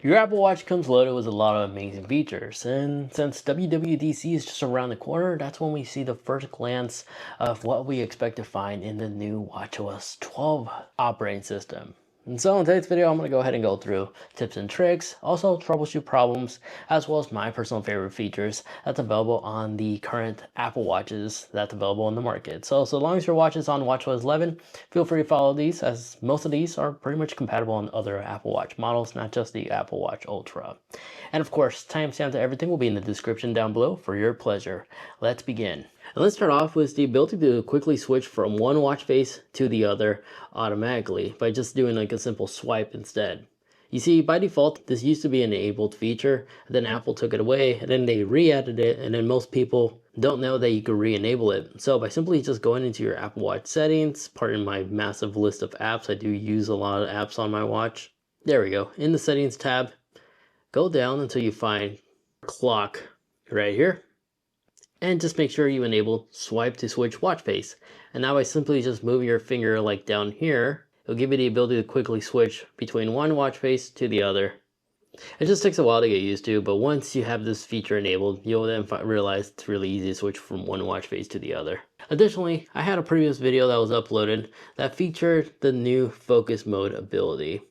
Your Apple Watch comes loaded with a lot of amazing features, and since WWDC is just around the corner, that's when we see the first glance of what we expect to find in the new watchOS 12 operating system. And so in today's video, I'm going to go ahead and go through tips and tricks, also troubleshoot problems, as well as my personal favorite features that's available on the current Apple Watches that's available in the market. So long as your watch is on watchOS 11, feel free to follow these, as most of these are pretty much compatible on other Apple Watch models, not just the Apple Watch Ultra. And of course, timestamps to everything will be in the description down below for your pleasure. Let's begin. And let's start off with the ability to quickly switch from one watch face to the other automatically by just doing like a simple swipe instead. You see, by default, this used to be an enabled feature, then Apple took it away, and then they re-added it, and then most people don't know that you can re-enable it. So by simply just going into your Apple Watch settings, pardon my massive list of apps, I do use a lot of apps on my watch. There we go. In the settings tab, go down until you find clock right here. And just make sure you enable swipe to switch watch face. And now by simply just moving your finger like down here, it'll give you the ability to quickly switch between one watch face to the other. It just takes a while to get used to, but once you have this feature enabled, you'll then realize it's really easy to switch from one watch face to the other. Additionally, I had a previous video that was uploaded that featured the new focus mode ability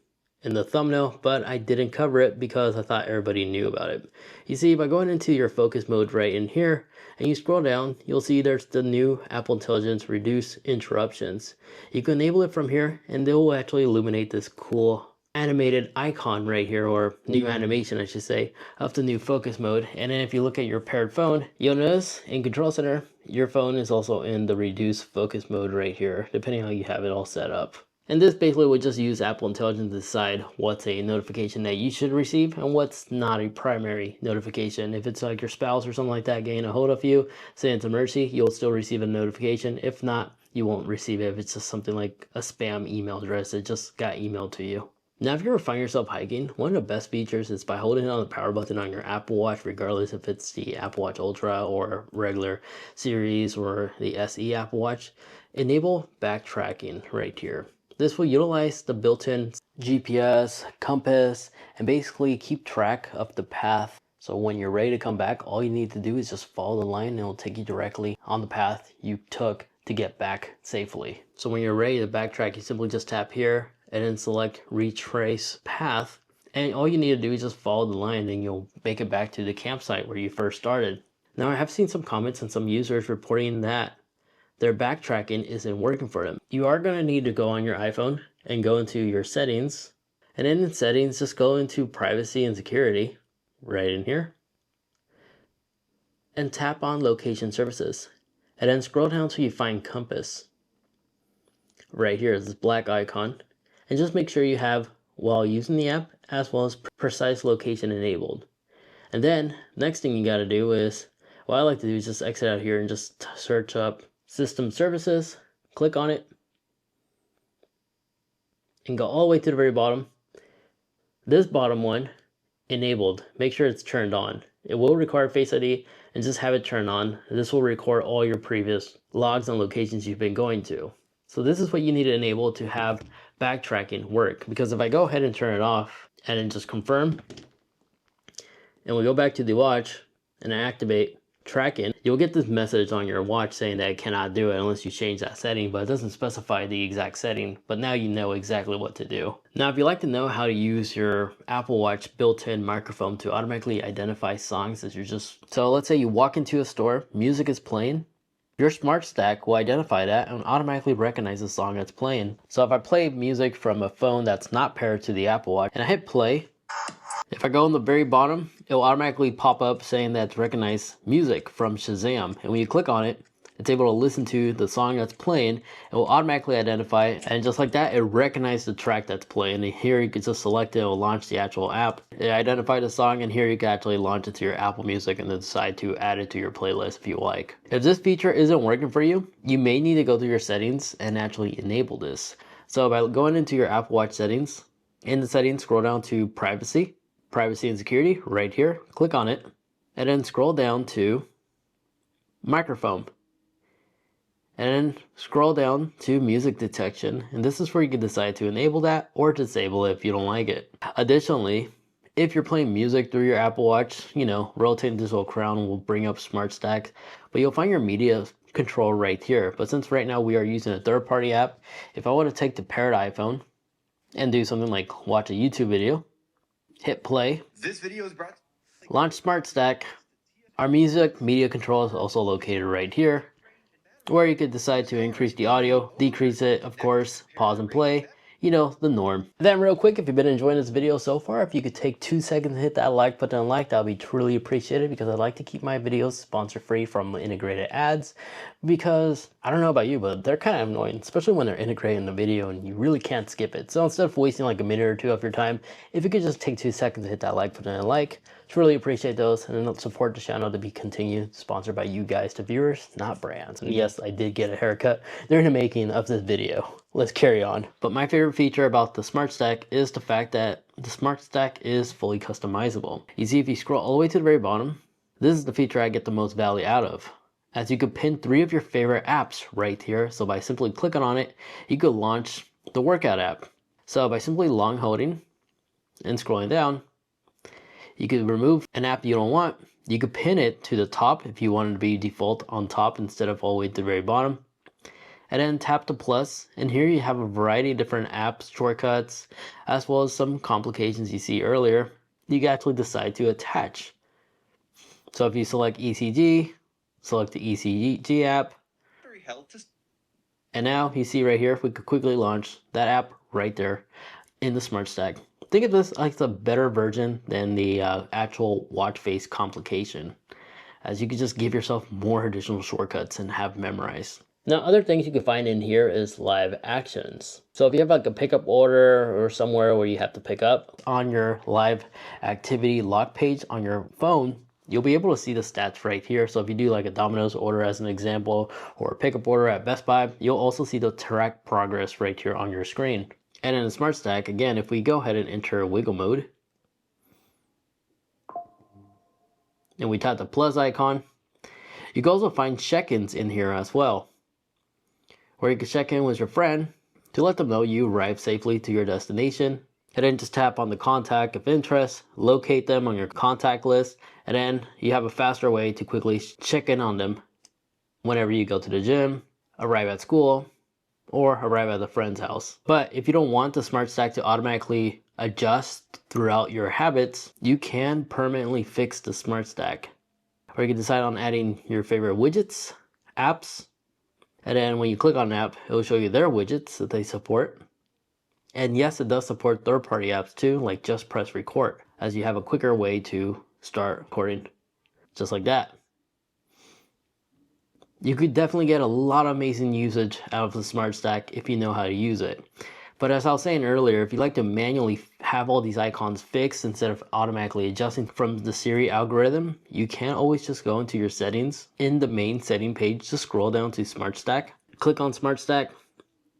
in the thumbnail, but I didn't cover it because I thought everybody knew about it. You see, by going into your focus mode right in here, and you scroll down, you'll see there's the new Apple Intelligence Reduce Interruptions. You can enable it from here, and they will actually illuminate this cool animated icon right here, or new animation I should say, of the new focus mode. And then if you look at your paired phone, you'll notice in Control Center, your phone is also in the Reduce Focus mode right here, depending on how you have it all set up. And this basically would just use Apple Intelligence to decide what's a notification that you should receive and what's not a primary notification. If it's like your spouse or something like that getting a hold of you, saying it's an emergency, you'll still receive a notification. If not, you won't receive it if it's just something like a spam email address that just got emailed to you. Now, if you ever find yourself hiking, one of the best features is by holding on the power button on your Apple Watch, regardless if it's the Apple Watch Ultra or regular series or the SE Apple Watch, enable backtracking right here. This will utilize the built-in GPS, compass, and basically keep track of the path. So when you're ready to come back, all you need to do is just follow the line and it'll take you directly on the path you took to get back safely. So when you're ready to backtrack, you simply just tap here and then select retrace path. And all you need to do is just follow the line and you'll make it back to the campsite where you first started. Now, I have seen some comments and some users reporting that their backtracking isn't working for them. You are going to need to go on your iPhone and go into your settings, and then in settings just go into privacy and security right in here and tap on location services, and then scroll down till you find compass right here, this black icon, and just make sure you have while using the app as well as precise location enabled. And then next thing you got to do is, what I like to do is just exit out here and just search up System Services, click on it, and go all the way to the very bottom. This bottom one, enabled, make sure it's turned on. It will require Face ID, and just have it turned on. This will record all your previous logs on locations you've been going to. So this is what you need to enable to have backtracking work, because if I go ahead and turn it off and then just confirm, and we go back to the watch and I activate tracking, you'll get this message on your watch saying that it cannot do it unless you change that setting, but it doesn't specify the exact setting. But now you know exactly what to do. Now, if you'd like to know how to use your Apple Watch built-in microphone to automatically identify songs as you're so let's say you walk into a store, music is playing, your smart stack will identify that and automatically recognize the song that's playing. So if I play music from a phone that's not paired to the Apple Watch and I hit play, if I go on the very bottom, it will automatically pop up saying that it's recognized music from Shazam. And when you click on it, it's able to listen to the song that's playing. It will automatically identify it. And just like that, it recognizes the track that's playing. And here you can just select it. It will launch the actual app. It identified the song, and here you can actually launch it to your Apple Music and then decide to add it to your playlist if you like. If this feature isn't working for you, you may need to go through your settings and actually enable this. So by going into your Apple Watch settings, in the settings, scroll down to privacy and security right here, click on it, and then scroll down to microphone, and then scroll down to music detection, and this is where you can decide to enable that or disable it if you don't like it. Additionally, If you're playing music through your Apple Watch, rotating this little crown will bring up Smart Stack, but you'll find your media control right here. But since right now we are using a third-party app, if I were to take the paired iPhone and do something like watch a YouTube video, hit play, this video is brought launch Smart Stack, our music media control is also located right here, where you could decide to increase the audio, decrease it, of course, pause and play, the norm. Then real quick, if you've been enjoying this video so far, if you could take 2 seconds to hit that like button and that would be truly appreciated, because I like to keep my videos sponsor free from integrated ads, because I don't know about you, but they're kind of annoying, especially when they're integrated in the video and you really can't skip it. So instead of wasting like a minute or two of your time, if you could just take 2 seconds to hit that like button and truly appreciate those, and it'll support the channel to be continued, sponsored by you guys, the viewers, not brands. And yes, I did get a haircut during the making of this video. Let's carry on. But my favorite feature about the Smart Stack is the fact that the Smart Stack is fully customizable. You see, if you scroll all the way to the very bottom, this is the feature I get the most value out of, as you could pin 3 of your favorite apps right here. So by simply clicking on it, you could launch the workout app. So by simply long holding and scrolling down, you could remove an app you don't want. You could pin it to the top if you want it to be default on top instead of all the way to the very bottom. And then tap the plus, and here you have a variety of different apps, shortcuts, as well as some complications you see earlier. You can actually decide to attach. So if you select ECG, select the ECG app. And now you see right here, we could quickly launch that app right there in the Smart Stack. Think of this like the better version than the actual watch face complication, as you could just give yourself more additional shortcuts and have memorized. Now, other things you can find in here is live actions. So if you have like a pickup order or somewhere where you have to pick up, on your live activity log page on your phone, you'll be able to see the stats right here. So if you do like a Domino's order as an example, or a pickup order at Best Buy, you'll also see the track progress right here on your screen. And in the Smart Stack, again, if we go ahead and enter wiggle mode, and we tap the plus icon, you can also find check-ins in here as well, where you can check in with your friend to let them know you arrived safely to your destination. And then just tap on the contact of interest, locate them on your contact list, and then you have a faster way to quickly check in on them whenever you go to the gym, arrive at school, or arrive at a friend's house. But if you don't want the Smart Stack to automatically adjust throughout your habits, you can permanently fix the Smart Stack. Or you can decide on adding your favorite widgets, apps, and then when you click on an app, it will show you their widgets that they support. And yes, it does support third-party apps too, like Just Press Record, as you have a quicker way to start recording, just like that. You could definitely get a lot of amazing usage out of the Smart Stack if you know how to use it. But as I was saying earlier, if you like to manually have all these icons fixed instead of automatically adjusting from the Siri algorithm, you can always just go into your settings. In the main setting page, just scroll down to Smart Stack, click on Smart Stack,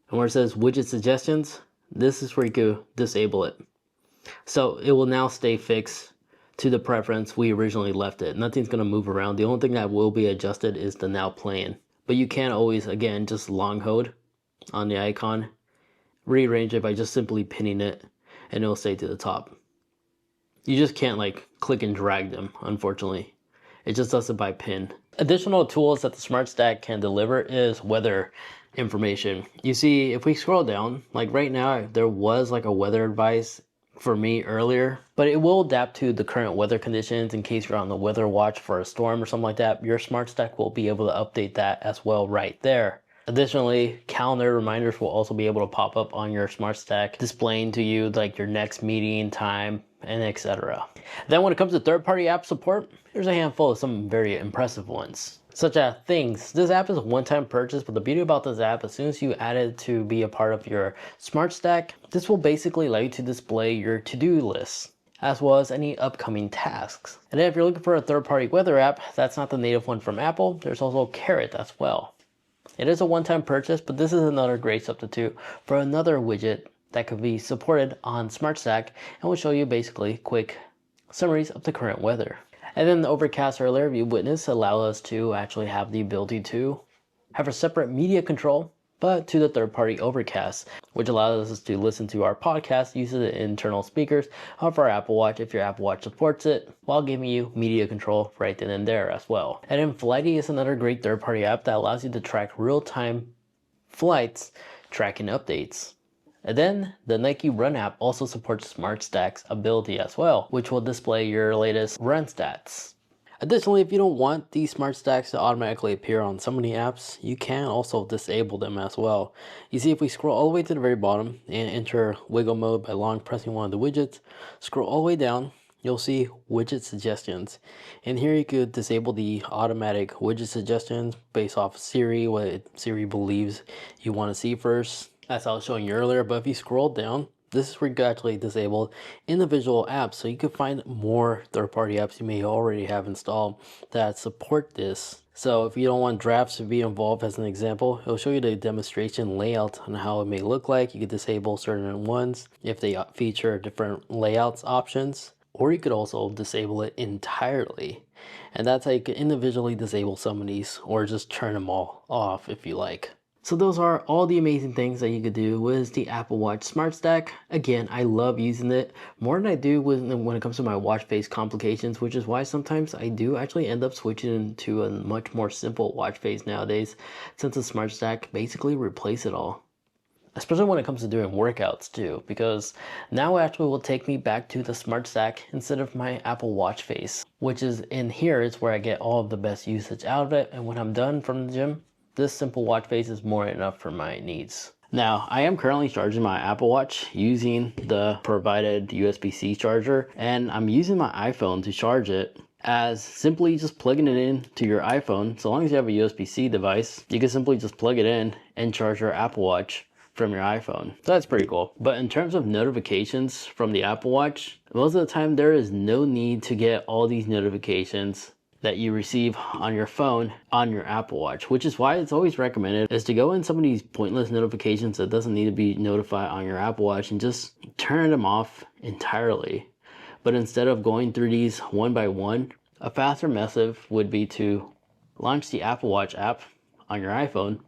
and where it says Widget Suggestions, this is where you can disable it. So it will now stay fixed to the preference we originally left it. Nothing's going to move around. The only thing that will be adjusted is the now playing. But you can always, again, just long hold on the icon, rearrange it by just simply pinning it, and it'll stay to the top. You just can't like click and drag them, unfortunately. It just does it by pin. Additional tools that the Smart Stack can deliver is weather information. You see, if we scroll down, like right now, there was like a weather advice for me earlier, but it will adapt to the current weather conditions. In case you're on the weather watch for a storm or something like that, your Smart Stack will be able to update that as well right there. Additionally, calendar reminders will also be able to pop up on your Smart Stack, displaying to you like your next meeting time and etc. Then when it comes to third-party app support, here's a handful of some very impressive ones, such as Things. This app is a one-time purchase, but the beauty about this app, as soon as you add it to be a part of your Smart Stack, this will basically allow you to display your to-do list, as well as any upcoming tasks. And then if you're looking for a third-party weather app that's not the native one from Apple, there's also Carrot as well. It is a one-time purchase, but this is another great substitute for another widget that could be supported on Smart Stack and will show you basically quick summaries of the current weather. And then the Overcast earlier, you witnessed, allow us to actually have the ability to have a separate media control but to the third-party Overcast, which allows us to listen to our podcast using the internal speakers of our Apple Watch if your Apple Watch supports it, while giving you media control right then and there as well. And then Flighty is another great third-party app that allows you to track real-time flights tracking updates. And then the Nike Run app also supports Smart Stacks ability as well, which will display your latest run stats. Additionally, if you don't want these smart stacks to automatically appear on some of the apps, you can also disable them as well. You see, if we scroll all the way to the very bottom and enter wiggle mode by long pressing one of the widgets, scroll all the way down, you'll see widget suggestions. And here you could disable the automatic widget suggestions based off Siri, what Siri believes you want to see first, as I was showing you earlier. But if you scroll down, this is where you can actually disable individual apps, so you can find more third-party apps you may already have installed that support this. So if you don't want drafts to be involved, as an example, it'll show you the demonstration layout on how it may look like. You could disable certain ones if they feature different layouts options, or you could also disable it entirely. And that's how you can individually disable some of these, or just turn them all off if you like. So those are all the amazing things that you could do with the Apple Watch Smart Stack. Again, I love using it more than I do when it comes to my watch face complications, which is why sometimes I do actually end up switching to a much more simple watch face nowadays, since the Smart Stack basically replaces it all. Especially when it comes to doing workouts too, because now actually will take me back to the Smart Stack instead of my Apple Watch face, which is in here is where I get all of the best usage out of it. And when I'm done from the gym, this simple watch face is more than enough for my needs. Now, I am currently charging my Apple Watch using the provided USB-C charger, and I'm using my iPhone to charge it, as simply just plugging it in to your iPhone. So long as you have a USB-C device, you can simply just plug it in and charge your Apple Watch from your iPhone. So that's pretty cool. But in terms of notifications from the Apple Watch, most of the time there is no need to get all these notifications that you receive on your phone on your Apple Watch, which is why it's always recommended is to go in some of these pointless notifications that doesn't need to be notified on your Apple Watch and just turn them off entirely. But instead of going through these one by one, a faster method would be to launch the Apple Watch app on your iPhone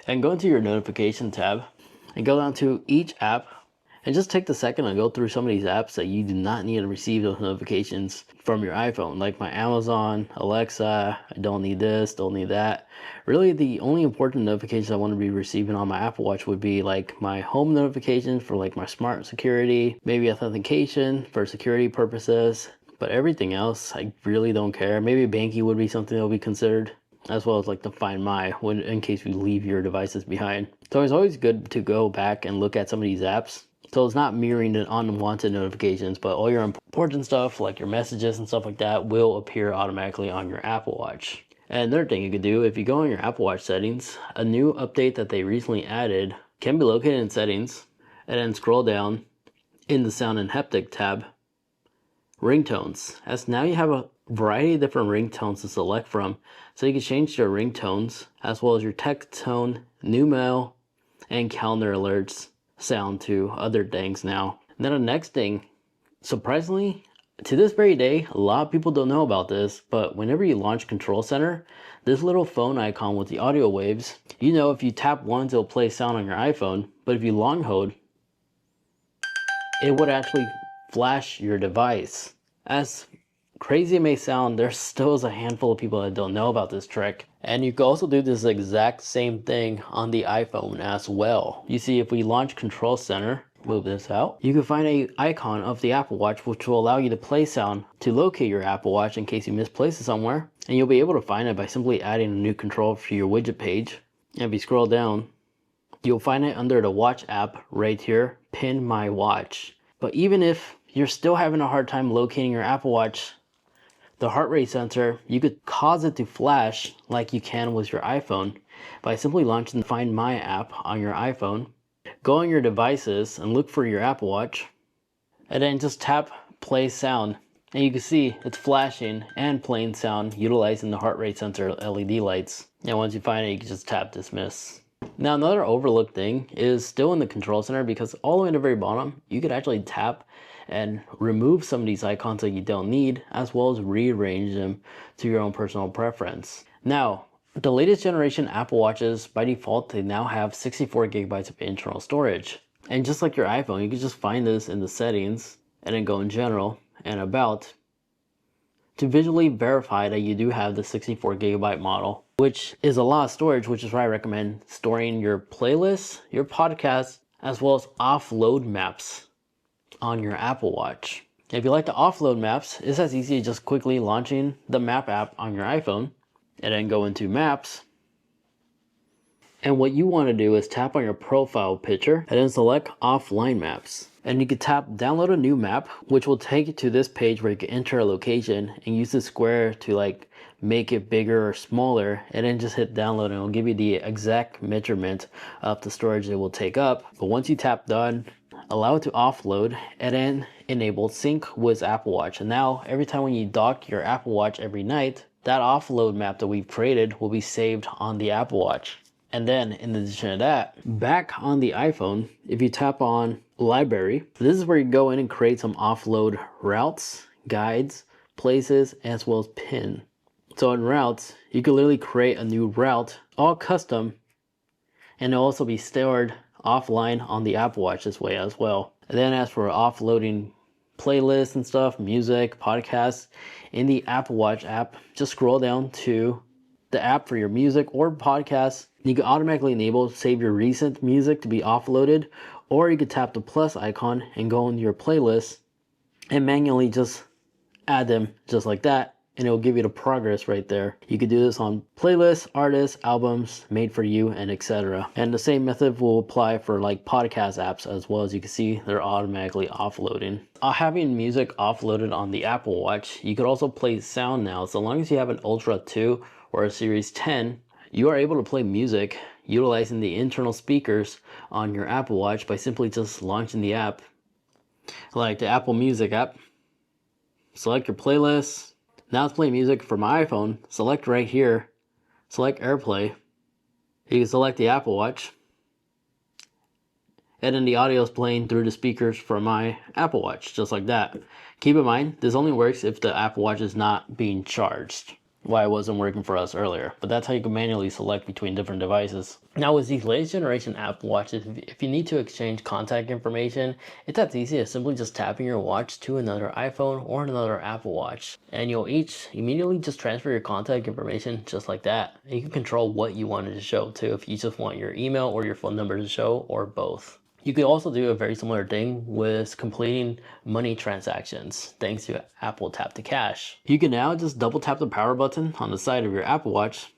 and go into your notification tab and go down to each app and just take the second and go through some of these apps that you do not need to receive those notifications from your iPhone, like my Amazon, Alexa. I don't need this, don't need that. Really, the only important notifications I want to be receiving on my Apple Watch would be like my home notifications for like my smart security, maybe authentication for security purposes, but everything else, I really don't care. Maybe banking would be something that will be considered, as well as like the Find My, in case you leave your devices behind. So it's always good to go back and look at some of these apps. So it's not mirroring the unwanted notifications, but all your important stuff like your messages and stuff like that will appear automatically on your Apple Watch. And another thing you could do, if you go on your Apple Watch settings, a new update that they recently added can be located in settings, and then scroll down in the sound and haptic tab, ringtones, as now you have a variety of different ringtones to select from. So you can change your ringtones as well as your text tone, new mail, and calendar alerts sound to other things now. And then the next thing, surprisingly, to this very day, a lot of people don't know about this, but whenever you launch Control Center, this little phone icon with the audio waves, you know, if you tap once, it'll play sound on your iPhone, but if you long hold, it would actually flash your device. As crazy it may sound, there still is a handful of people that don't know about this trick. And you can also do this exact same thing on the iPhone as well. You see, if we launch Control Center, move this out, you can find an icon of the Apple Watch which will allow you to play sound to locate your Apple Watch in case you misplace it somewhere. And you'll be able to find it by simply adding a new control to your widget page. And if you scroll down, you'll find it under the Watch app right here, Pin My Watch. But even if you're still having a hard time locating your Apple Watch, the heart rate sensor, you could cause it to flash like you can with your iPhone by simply launching the Find My app on your iPhone. Go on your devices and look for your Apple Watch, and then just tap play sound. And you can see it's flashing and playing sound utilizing the heart rate sensor LED lights. And once you find it, you can just tap dismiss. Now another overlooked thing is still in the Control Center, because all the way at the very bottom, you could actually tap and remove some of these icons that you don't need, as well as rearrange them to your own personal preference. Now, The latest generation Apple Watches, by default, they now have 64 gigabytes of internal storage. And just like your iPhone, you can just find this in the settings and then go in general and about to visually verify that you do have the 64 gigabyte model, which is a lot of storage, which is why I recommend storing your playlists, your podcasts, as well as offload maps on your Apple Watch. If you like to offload maps, it's as easy as just quickly launching the map app on your iPhone and then go into maps. And what you want to do is tap on your profile picture and then select offline maps. And you can tap download a new map, which will take you to this page where you can enter a location and use the square to like make it bigger or smaller, and then just hit download and it'll give you the exact measurement of the storage it will take up. But once you tap done, allow it to offload and then enable sync with Apple Watch. And now every time when you dock your Apple Watch every night, that offload map that we've created will be saved on the Apple Watch. And then in addition to that, back on the iPhone, if you tap on library, this is where you go in and create some offload routes, guides, places, as well as pin. So in routes, you can literally create a new route, all custom, and it'll also be stored offline on the Apple Watch this way as well. And then as for offloading playlists and stuff, music, podcasts, in the Apple Watch app, just scroll down to the app for your music or podcasts. You can automatically enable save your recent music to be offloaded, or you could tap the plus icon and go into your playlist and manually just add them just like that, and it will give you the progress right there. You could do this on playlists, artists, albums, made for you, and etc. And the same method will apply for like podcast apps as well. As you can see, they're automatically offloading. Having music offloaded on the Apple Watch, you could also play sound now. So long as you have an Ultra 2 or a Series 10, you are able to play music utilizing the internal speakers on your Apple Watch by simply just launching the app, like the Apple Music app. Select your playlist. Now it's playing music for my iPhone. Select right here, select AirPlay. You can select the Apple Watch, and then the audio is playing through the speakers from my Apple Watch, just like that. Keep in mind, this only works if the Apple Watch is not being charged. Why it wasn't working for us earlier, but that's how you can manually select between different devices. Now with these latest generation Apple Watches, if you need to exchange contact information, it's as easy as simply just tapping your watch to another iPhone or another Apple Watch, and you'll each immediately just transfer your contact information just like that. And you can control what you wanted to show too, if you just want your email or your phone number to show, or both. You could also do a very similar thing with completing money transactions thanks to Apple Tap to Cash. You can now just double tap the power button on the side of your Apple Watch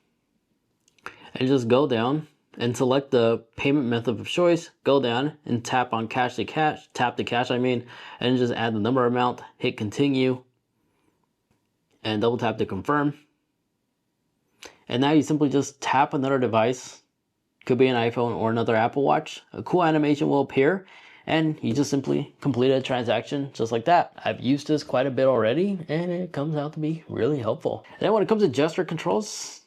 and just go down and select the payment method of choice, go down and tap on tap to cash and just add the number amount, hit continue, and double tap to confirm. And now you simply just tap another device. Could be an iPhone or another Apple Watch. A cool animation will appear and you just simply complete a transaction just like that. I've used this quite a bit already and it comes out to be really helpful. And then when it comes to gesture controls,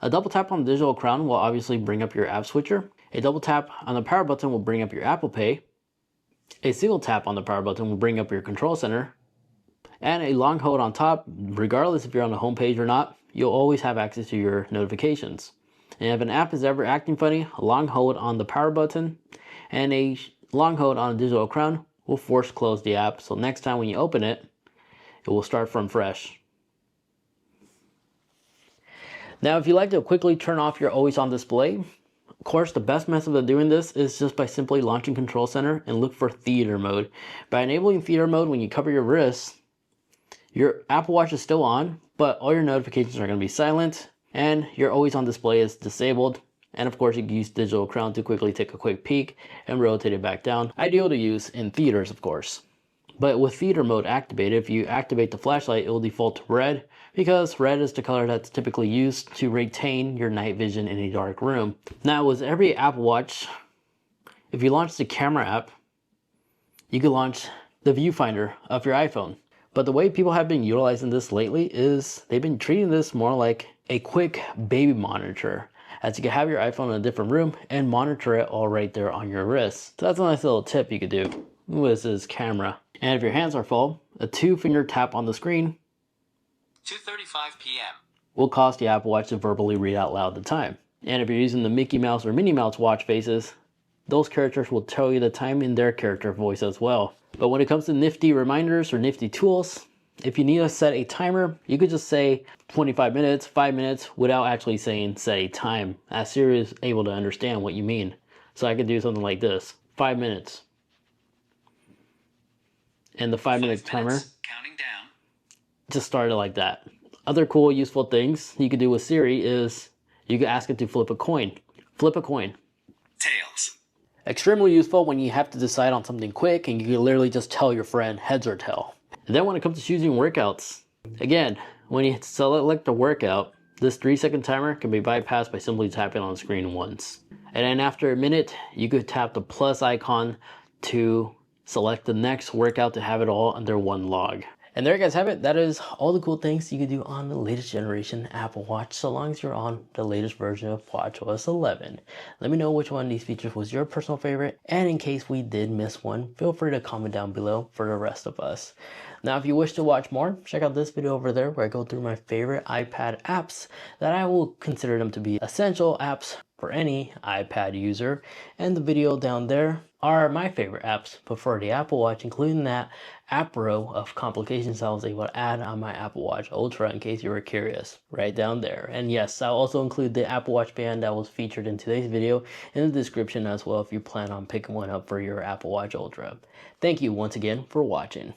a double tap on the digital crown will obviously bring up your app switcher. A double tap on the power button will bring up your Apple Pay. A single tap on the power button will bring up your control center. And a long hold on top, regardless if you're on the home page or not, you'll always have access to your notifications. And if an app is ever acting funny, a long hold on the power button and a long hold on the digital crown will force close the app. So next time when you open it, it will start from fresh. Now, if you like to quickly turn off your always on display, of course, the best method of doing this is just by simply launching Control Center and look for theater mode. By enabling theater mode, when you cover your wrist, your Apple Watch is still on, but all your notifications are going to be silent. And your always on display is disabled. And of course you can use digital crown to quickly take a quick peek and rotate it back down. Ideal to use in theaters, of course. But with theater mode activated, if you activate the flashlight, it will default to red because red is the color that's typically used to retain your night vision in a dark room. Now with every Apple Watch, if you launch the camera app, you can launch the viewfinder of your iPhone. But the way people have been utilizing this lately is they've been treating this more like a quick baby monitor, as you can have your iPhone in a different room and monitor it all right there on your wrist. So that's a nice little tip you could do with this camera. And if your hands are full, a 2-finger tap on the screen 2:35 p.m. will cause the Apple Watch to verbally read out loud the time. And if you're using the Mickey Mouse or Minnie Mouse watch faces, those characters will tell you the time in their character voice as well. But when it comes to nifty reminders or nifty tools, if you need to set a timer, you could just say 25 minutes, 5 minutes without actually saying set a time, as Siri is able to understand what you mean. So I could do something like this, 5 minutes. And the 5-minute timer counting down. Just started like that. Other cool useful things you could do with Siri is you could ask it to flip a coin. Flip a coin. Tails. Extremely useful when you have to decide on something quick and you can literally just tell your friend heads or tail. And then when it comes to choosing workouts, again, when you select a workout, this 3-second timer can be bypassed by simply tapping on the screen once. And then after a minute, you could tap the plus icon to select the next workout to have it all under one log. And there you guys have it. That is all the cool things you can do on the latest generation Apple Watch, so long as you're on the latest version of watchOS 11. Let me know which one of these features was your personal favorite, and in case we did miss one, feel free to comment down below for the rest of us. Now, if you wish to watch more, check out this video over there where I go through my favorite iPad apps that I will consider them to be essential apps for any iPad user. And the video down there are my favorite apps for the Apple Watch, including that app row of complications I was able to add on my Apple Watch Ultra in case you were curious, right down there. And yes, I'll also include the Apple Watch band that was featured in today's video in the description as well if you plan on picking one up for your Apple Watch Ultra. Thank you once again for watching.